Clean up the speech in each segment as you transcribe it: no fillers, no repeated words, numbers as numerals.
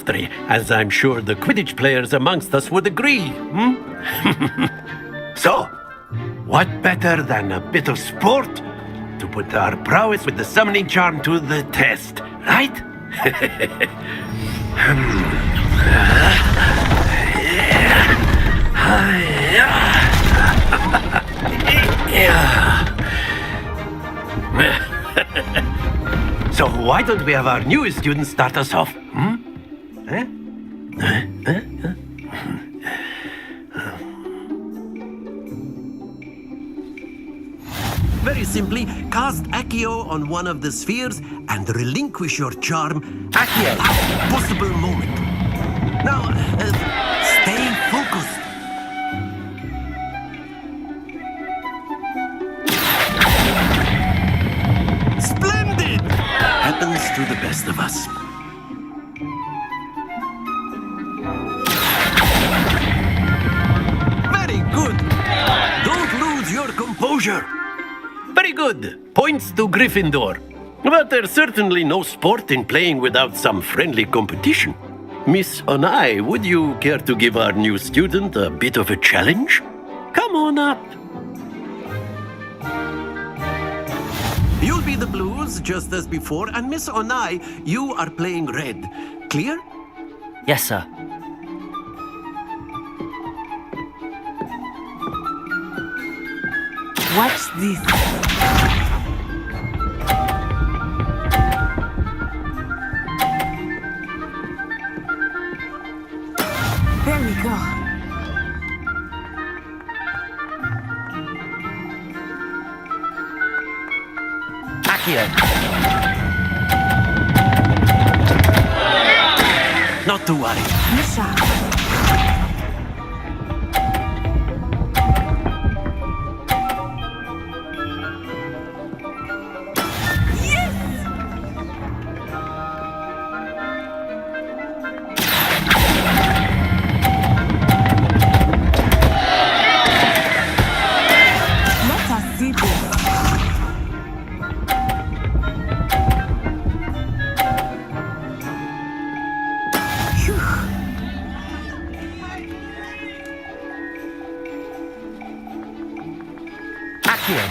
mastery, as I'm sure the Quidditch players amongst us would agree. So, what better than a bit of sport to put our prowess with the summoning charm to the test, right? So why don't we have our newest student start us off? Very simply, cast Accio on one of the spheres and relinquish your charm at the last possible moment. Now, stay focused. Splendid! Happens to the best of us. Very good. Don't lose your composure. Very good. Points to Gryffindor. But there's certainly no sport in playing without some friendly competition. Miss Onai, would you care to give our new student a bit of a challenge? Come on up. You'll be the blues, just as before, and Miss Onai, you are playing red. Clear? Yes, sir. Watch this. There we go. Accio. Not to worry. Misha. Let us see this. Phew. Accio.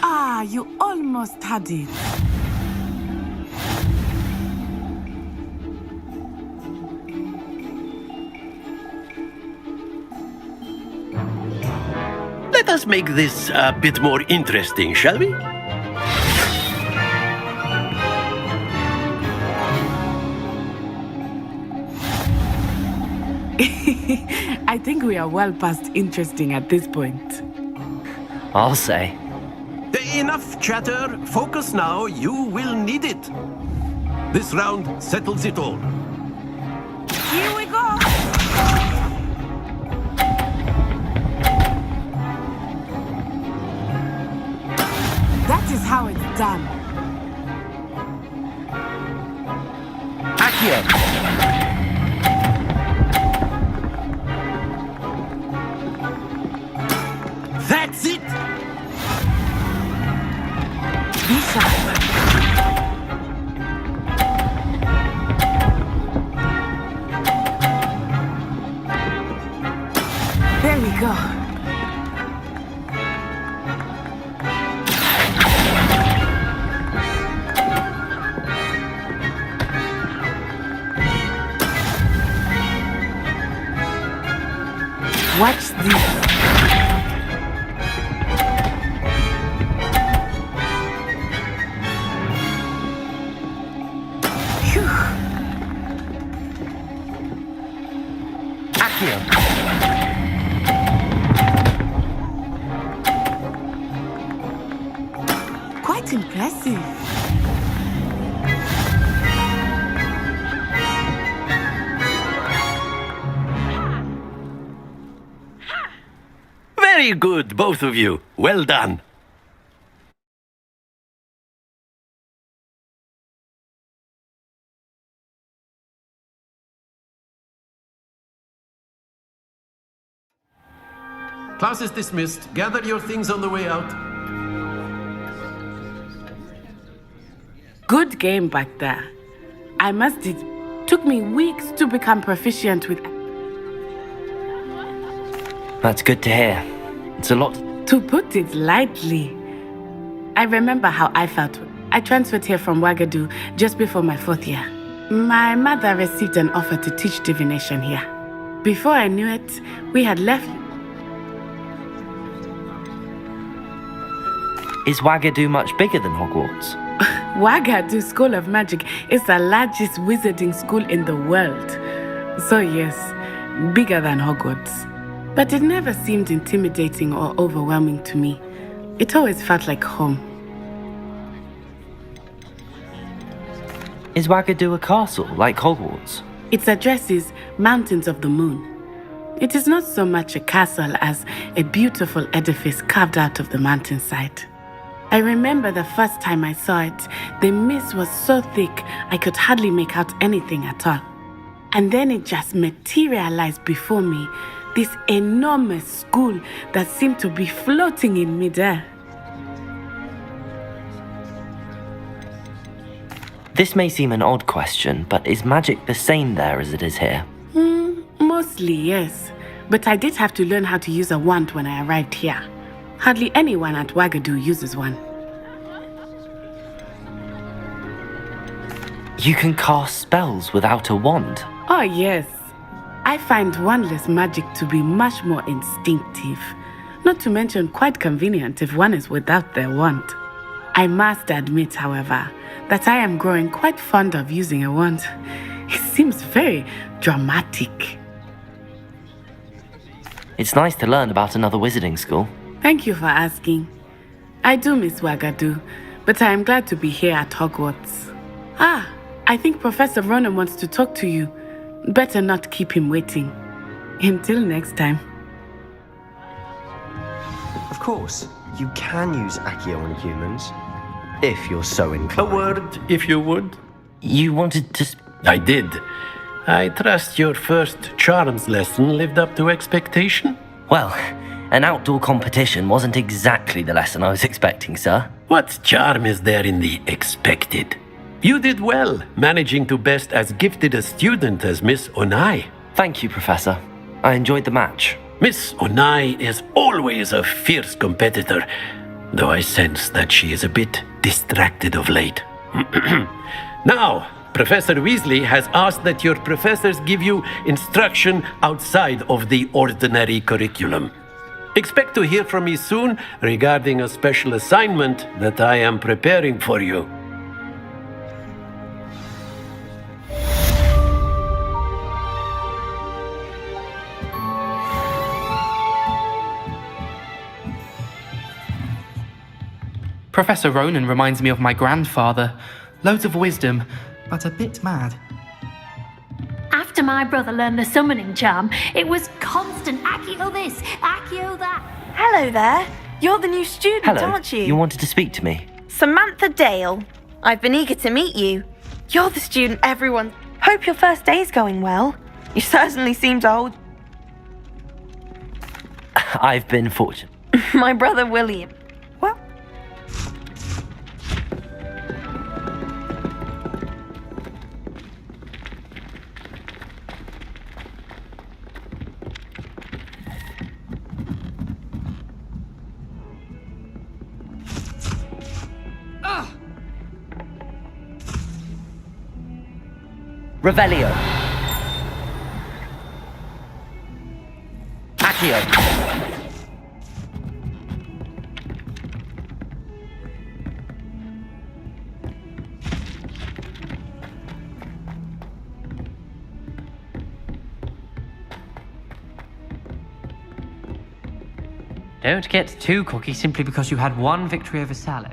Ah, you almost had it. Let us make this a bit more interesting, shall we? I think we are well past interesting at this point. I'll say. Enough chatter. Focus now. You will need it. This round settles it all. Here we go. That is how it's done. Accio. That's it. Misha. There we go. Watch this. Phew. Accio. Quite impressive. Very good, both of you. Well done. Class is dismissed. Gather your things on the way out. Good game back there. I must admit, took me weeks to become proficient with... That's good to hear. It's a lot. To put it lightly, I remember how I felt. I transferred here from Wagadu just before my 4th year. My mother received an offer to teach divination here. Before I knew it, we had left. Is Wagadu much bigger than Hogwarts? Wagadu School of Magic is the largest wizarding school in the world. So yes, bigger than Hogwarts. But it never seemed intimidating or overwhelming to me. It always felt like home. Is Wagadu a castle, like Hogwarts? Its address is Mountains of the Moon. It is not so much a castle as a beautiful edifice carved out of the mountainside. I remember the first time I saw it, the mist was so thick I could hardly make out anything at all. And then it just materialized before me, this enormous school that seemed to be floating in midair. This may seem an odd question, but is magic the same there as it is here? Mostly, yes. But I did have to learn how to use a wand when I arrived here. Hardly anyone at Wagadu uses one. You can cast spells without a wand? Oh, yes. I find wandless magic to be much more instinctive. Not to mention quite convenient if one is without their wand. I must admit, however, that I am growing quite fond of using a wand. It seems very dramatic. It's nice to learn about another wizarding school. Thank you for asking. I do miss Wagadu, but I am glad to be here at Hogwarts. I think Professor Ronen wants to talk to you. Better not keep him waiting. Until next time. Of course, you can use Accio on humans, if you're so A inclined. word, if you would. You wanted to... I did. I trust your first charms lesson lived up to expectation. Well, an outdoor competition wasn't exactly the lesson I was expecting, sir. What charm is there in the expected? You did well, managing to best as gifted a student as Miss Onai. Thank you, Professor. I enjoyed the match. Miss Onai is always a fierce competitor, though I sense that she is a bit distracted of late. Now, Professor Weasley has asked that your professors give you instruction outside of the ordinary curriculum. Expect to hear from me soon regarding a special assignment that I am preparing for you. Professor Ronen reminds me of my grandfather. Loads of wisdom, but a bit mad. After my brother learned the summoning charm, it was constant Accio this, Accio that. Hello there. You're the new student, Hello. aren't you? You wanted to speak to me? Samantha Dale. I've been eager to meet you. You're the student everyone... Hope your first day's going well. You certainly seem to hold... I've been fortunate. My brother William. Well... Revelio. Accio. Don't get too cocky simply because you had one victory over Sallow.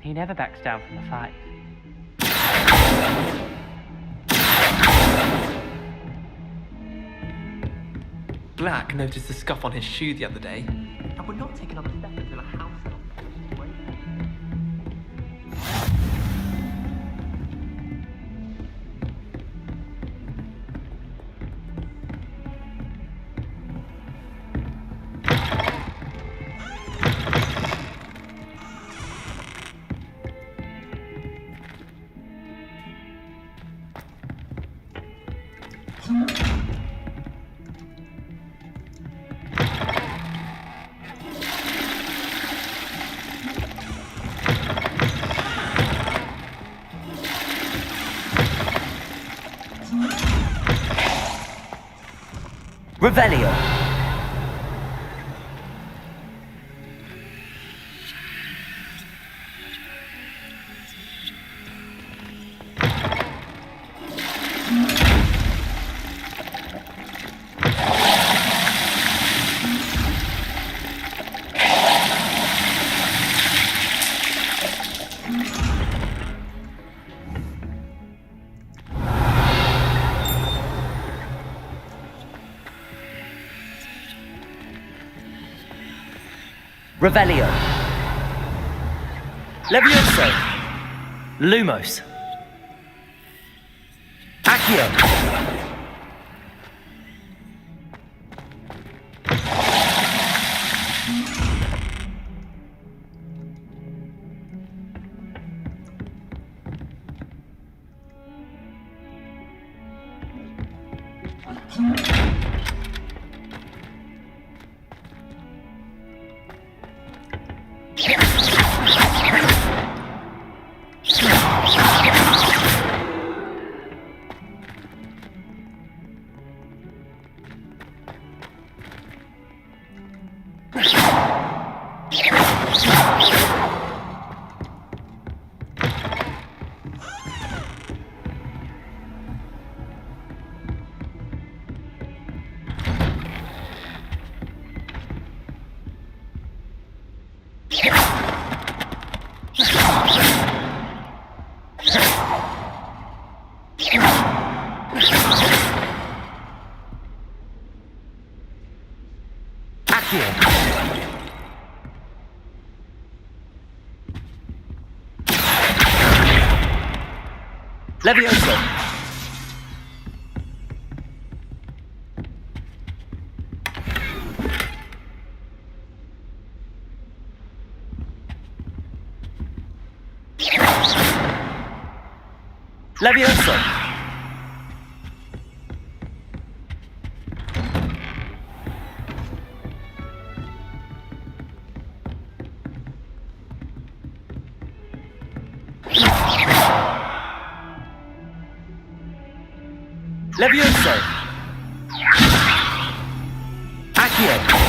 He never backs down from the fight. Black noticed the scuff on his shoe the other day. I would not take another step until a house elf. Revelio. Revelio. Levioso. Lumos. Accio. Levioso. Levioso. Levioso. Accio.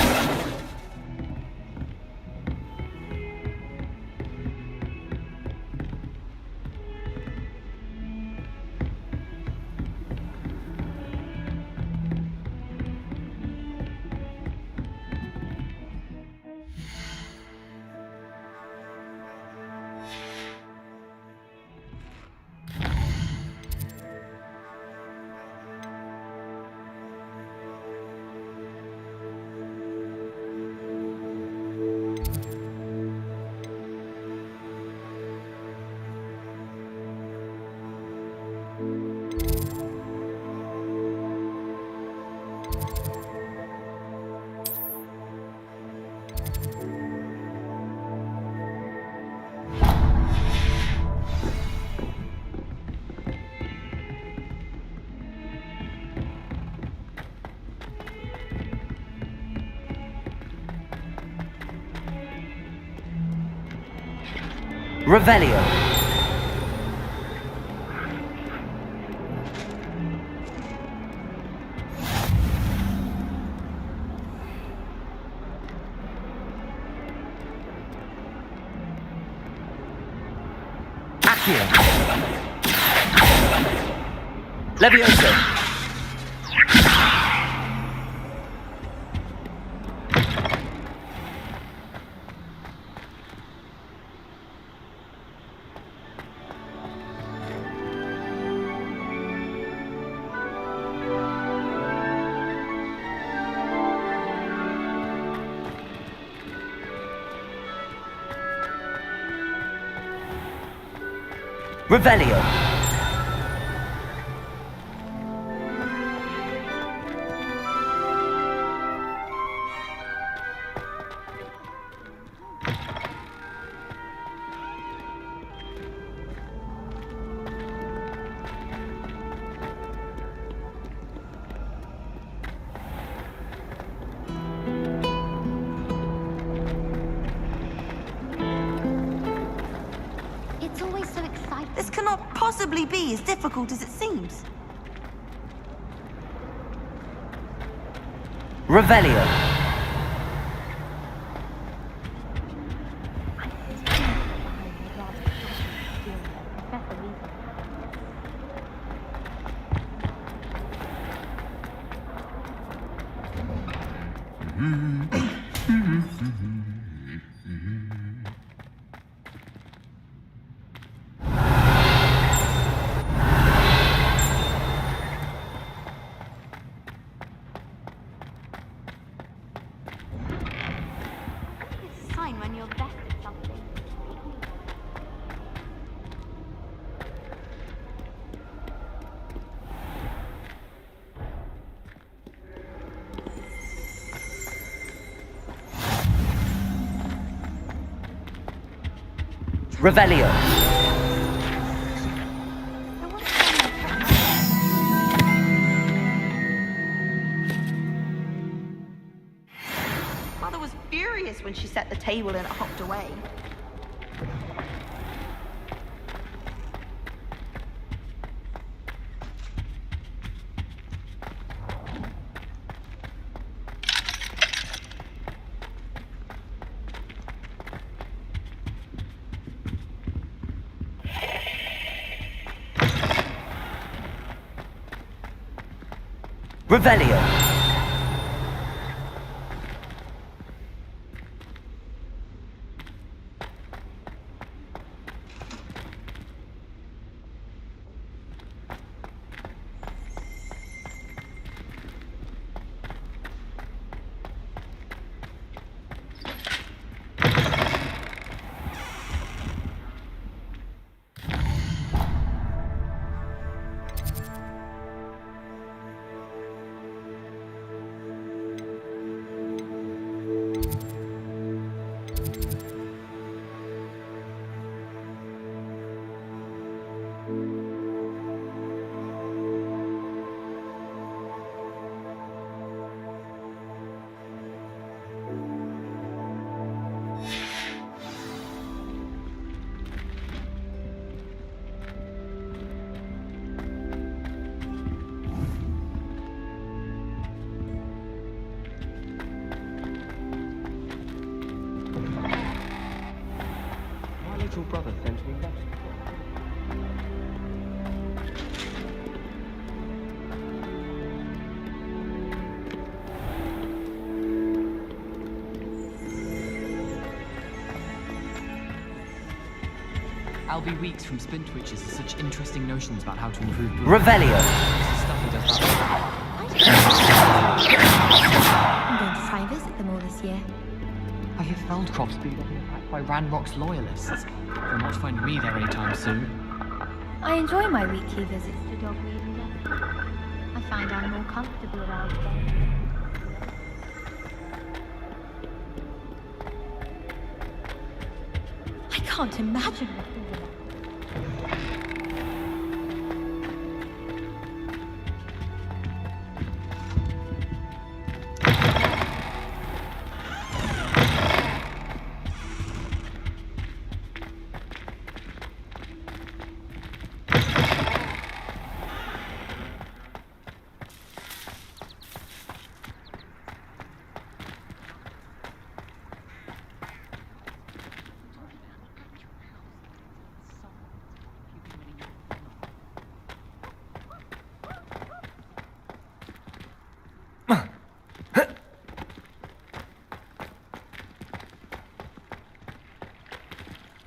Revelio. Accio. Levioso. Revelio. It's always so exciting. This cannot possibly be as difficult as it seems. Revelio. It's a sign when you're best at something. Revelio. Mother was furious when she set the table and it hopped away. Revelio. My little brother sent me that. I'll be weeks from spin twitches with such interesting notions about how to improve brew. Revelio. Stuff he does that. I'm going to try and visit them all this year. I hear Feldcroft's being attacked by Ranrock's loyalists. You'll not find me there anytime soon. I enjoy my weekly visits to Dogweed and Death. I find I'm more comfortable around them. I can't imagine what they were like.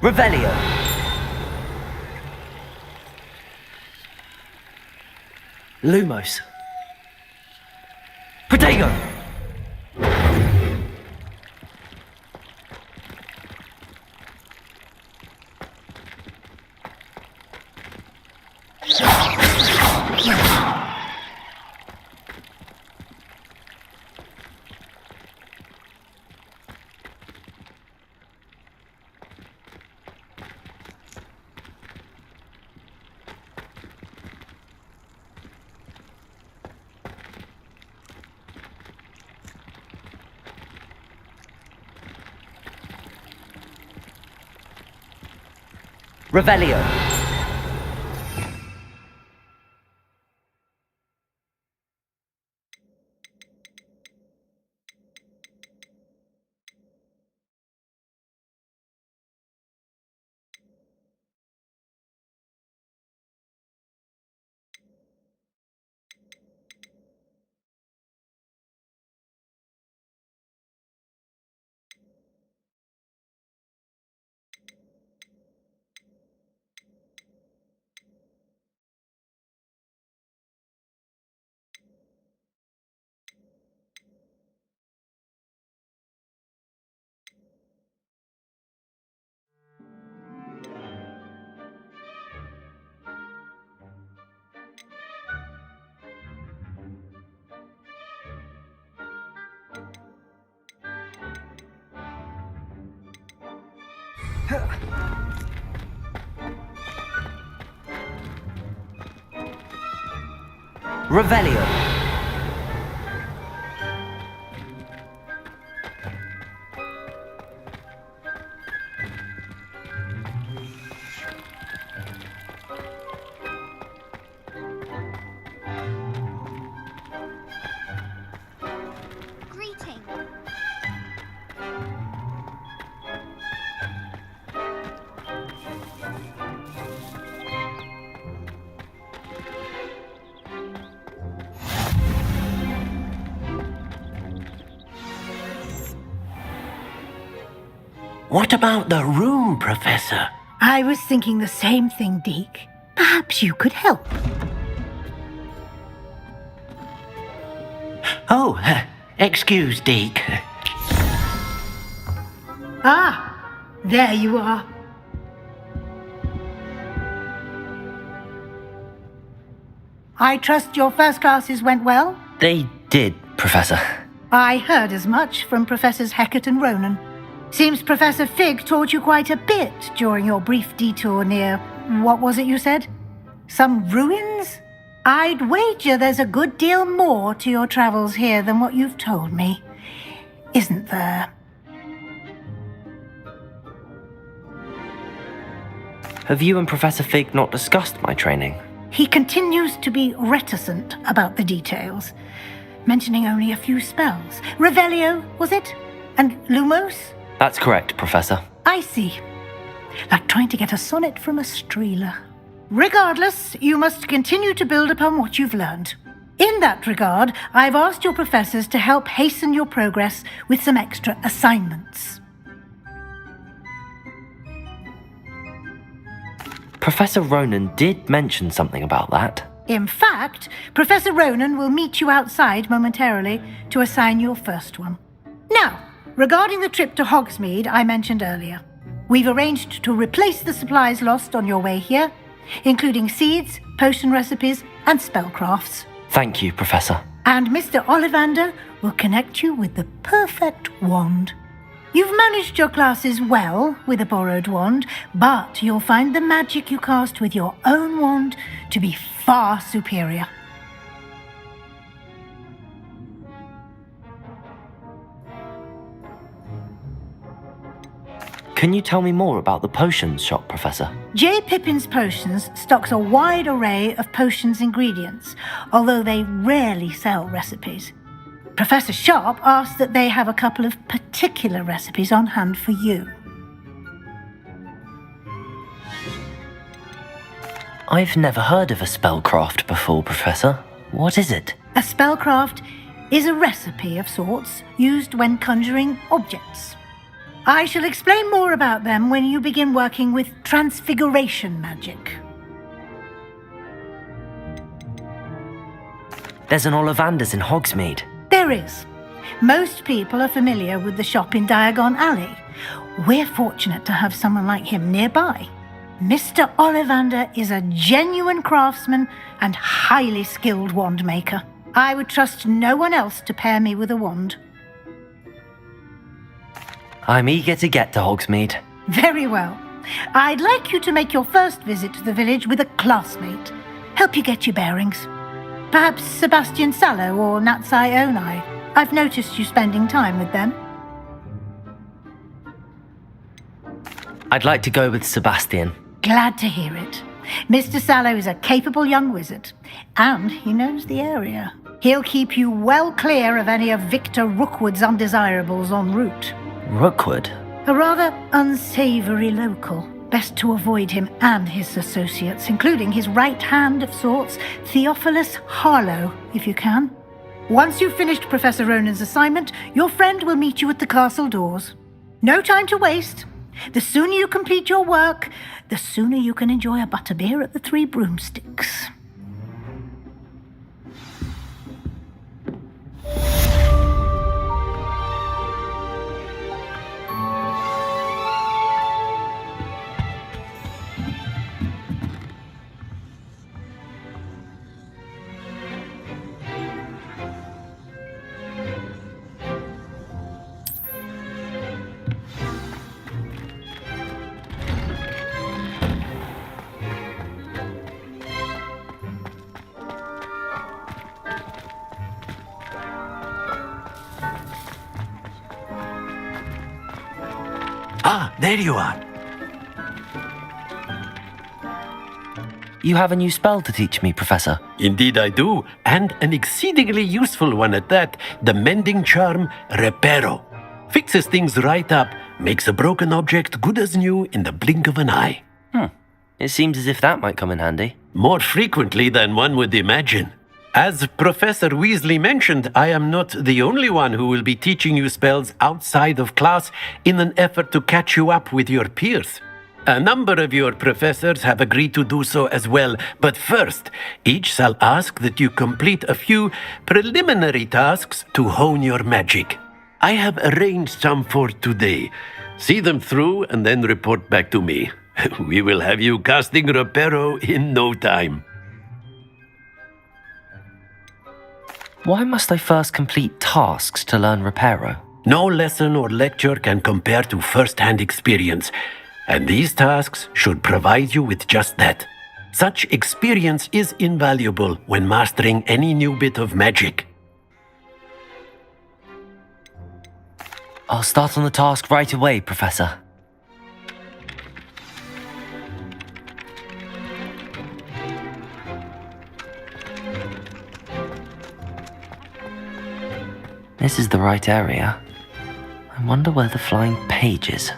Revelio. Lumos. Protego. Revelio. Revelio. Greeting. What about the room, Professor? I was thinking the same thing, Deke. Perhaps you could help. Oh, excuse, Deke. Ah, there you are. I trust your first classes went well? They did, Professor. I heard as much from Professors Hecat and Ronen. Seems Professor Fig taught you quite a bit during your brief detour near, what was it you said? Some ruins? I'd wager there's a good deal more to your travels here than what you've told me. Isn't there? Have you and Professor Fig not discussed my training? He continues to be reticent about the details, mentioning only a few spells. Revelio, was it? And Lumos? That's correct, Professor. I see. Like trying to get a sonnet from a streeler. Regardless, you must continue to build upon what you've learned. In that regard, I've asked your professors to help hasten your progress with some extra assignments. Professor Ronen did mention something about that. In fact, Professor Ronen will meet you outside momentarily to assign your first one. Now, regarding the trip to Hogsmeade I mentioned earlier, we've arranged to replace the supplies lost on your way here, including seeds, potion recipes, and spellcrafts. Thank you, Professor. And Mr. Ollivander will connect you with the perfect wand. You've managed your classes well with a borrowed wand, but you'll find the magic you cast with your own wand to be far superior. Can you tell me more about the potions shop, Professor? J. Pippin's Potions stocks a wide array of potions ingredients, although they rarely sell recipes. Professor Sharp asks that they have a couple of particular recipes on hand for you. I've never heard of a spellcraft before, Professor. What is it? A spellcraft is a recipe of sorts used when conjuring objects. I shall explain more about them when you begin working with transfiguration magic. There's an Ollivander's in Hogsmeade. There is. Most people are familiar with the shop in Diagon Alley. We're fortunate to have someone like him nearby. Mr. Ollivander is a genuine craftsman and highly skilled wand maker. I would trust no one else to pair me with a wand. I'm eager to get to Hogsmeade. Very well. I'd like you to make your first visit to the village with a classmate. Help you get your bearings. Perhaps Sebastian Sallow or Natsai Onai. I've noticed you spending time with them. I'd like to go with Sebastian. Glad to hear it. Mr. Sallow is a capable young wizard, and he knows the area. He'll keep you well clear of any of Victor Rookwood's undesirables en route. Rookwood? A rather unsavory local. Best to avoid him and his associates, including his right hand of sorts, Theophilus Harlow, if you can. Once you've finished Professor Ronen's assignment, your friend will meet you at the castle doors. No time to waste. The sooner you complete your work, the sooner you can enjoy a butterbeer at the Three Broomsticks. Ah, there you are. You have a new spell to teach me, Professor. Indeed I do, and an exceedingly useful one at that. The mending charm, Reparo. Fixes things right up, makes a broken object good as new in the blink of an eye. It seems as if that might come in handy. More frequently than one would imagine. As Professor Weasley mentioned, I am not the only one who will be teaching you spells outside of class in an effort to catch you up with your peers. A number of your professors have agreed to do so as well, but first, each shall ask that you complete a few preliminary tasks to hone your magic. I have arranged some for today. See them through and then report back to me. We will have you casting Reparo in no time. Why must I first complete tasks to learn Reparo? No lesson or lecture can compare to first-hand experience, and these tasks should provide you with just that. Such experience is invaluable when mastering any new bit of magic. I'll start on the task right away, Professor. This is the right area. I wonder where the flying page is.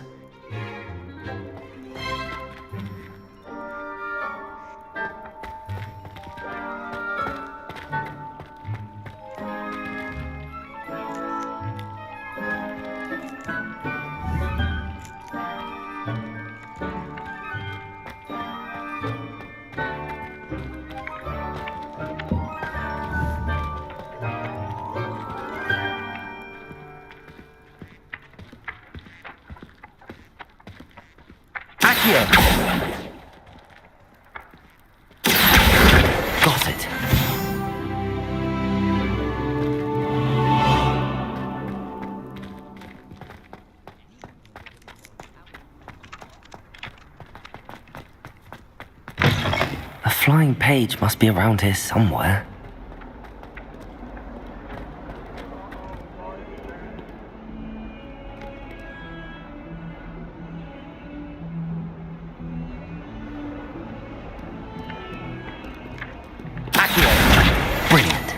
Got it. A flying page must be around here somewhere. Brilliant.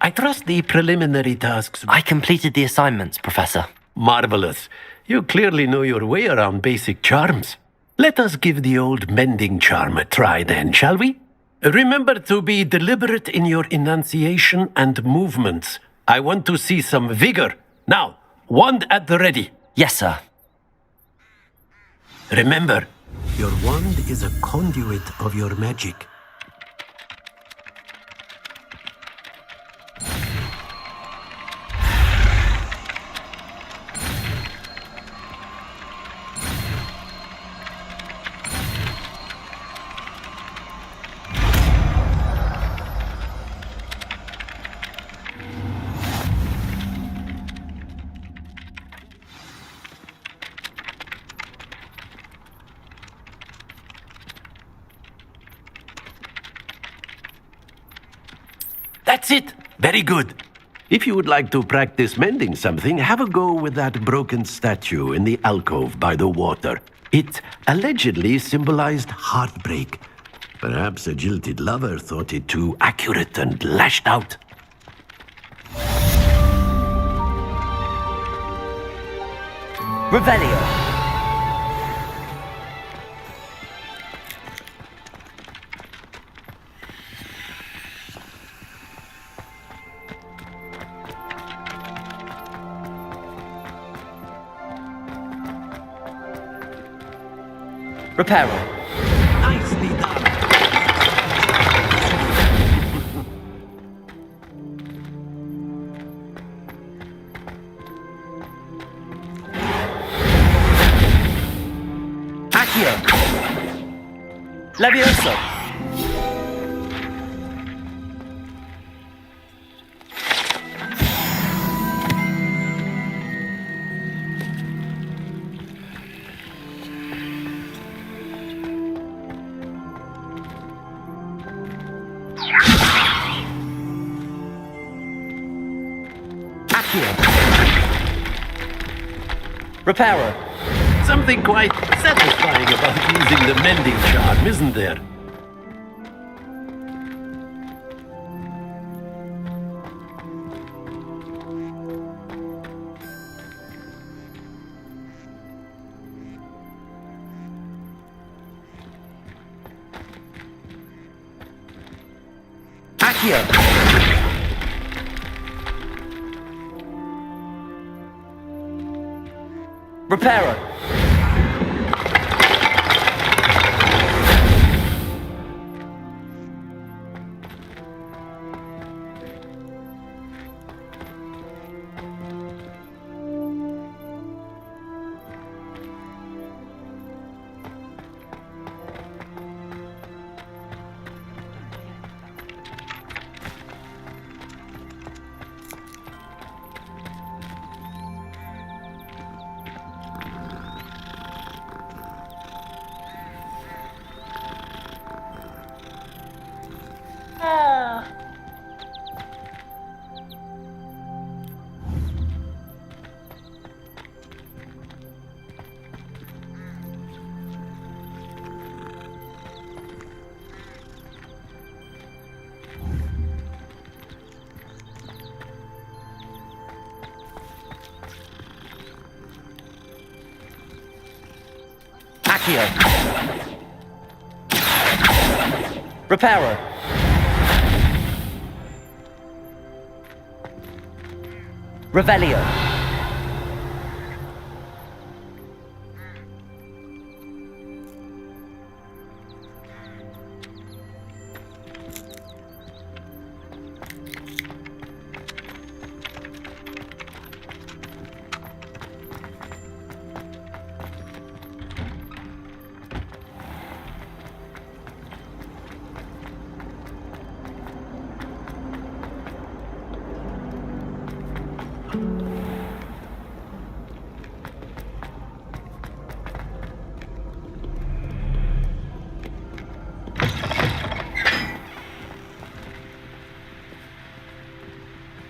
I trust the preliminary tasks. I completed the assignments, Professor. Marvelous. You clearly know your way around basic charms. Let us give the old mending charm a try then, shall we? Remember to be deliberate in your enunciation and movements. I want to see some vigor. Now, wand at the ready. Yes, sir. Remember, your wand is a conduit of your magic. That's it. Very good. If you would like to practice mending something, have a go with that broken statue in the alcove by the water. It allegedly symbolized heartbreak. Perhaps a jilted lover thought it too accurate and lashed out. Revelio. Reparo. Nicely done. Accio. Levioso. Reparo. Something quite satisfying about using the mending charm, isn't there? Accio. Reparo. Accio. Reparo. Revelio.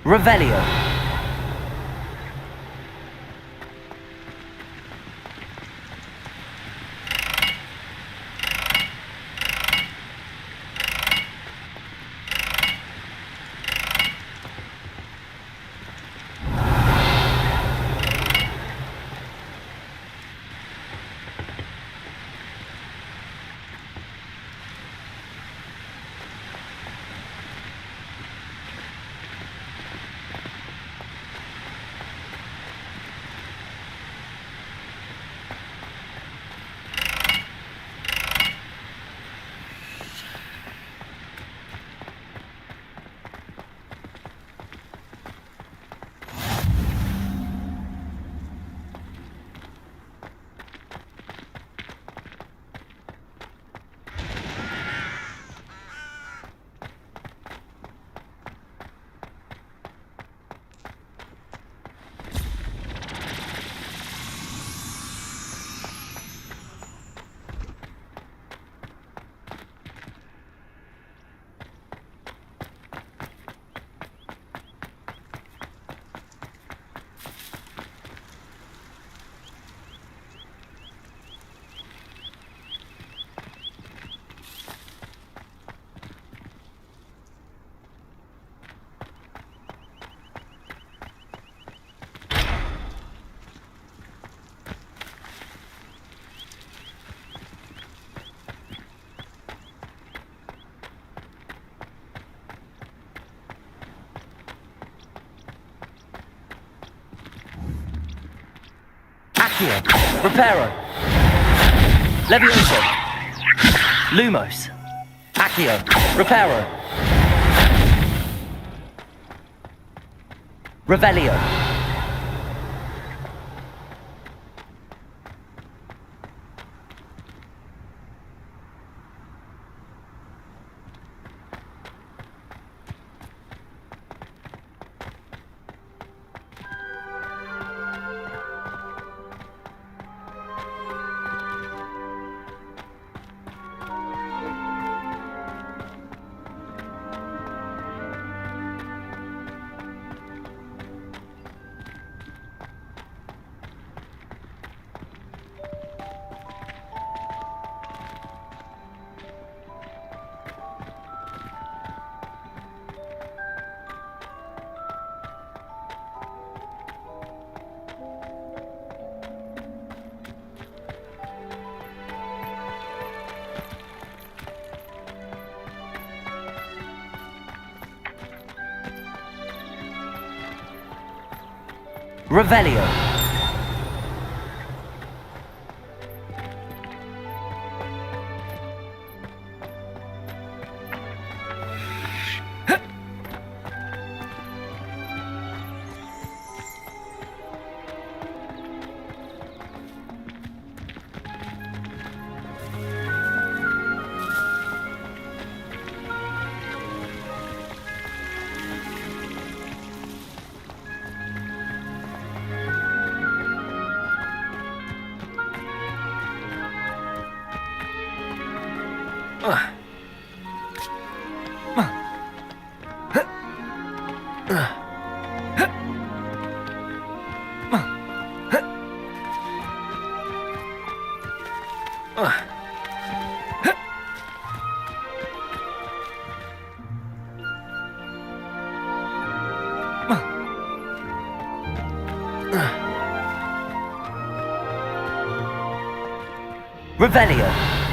Revelio. Accio. Reparo. Levioso. Lumos. Accio. Reparo. Revelio. Revelio. Revelio.